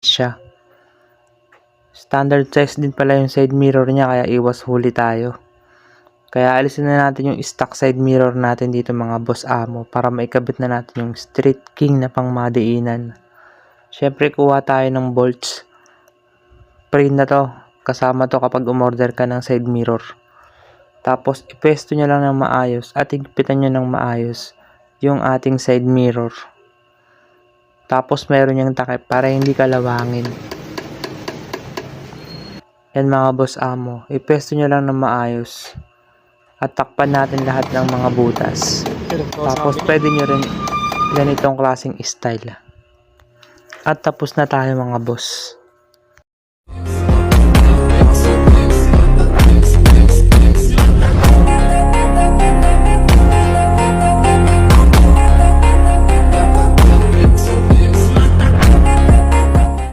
siya. Standard size din pala yung side mirror niya kaya iwas huli tayo. Kaya alisin na natin yung stock side mirror natin dito mga boss amo para maikabit na natin yung Street King na pangmadiinan. Syempre kuha tayo ng bolts. Free na to. Kasama to kapag umorder ka ng side mirror. Tapos ipwesto nyo lang ng maayos at higpitan nyo ng maayos yung ating side mirror. Tapos meron yung takip para hindi kalawangin. Yan mga boss amo. Ipwesto nyo lang ng maayos. At takpan natin lahat ng mga butas. Tapos pwede nyo rin ganitong klaseng style. At tapos na tayo mga boss.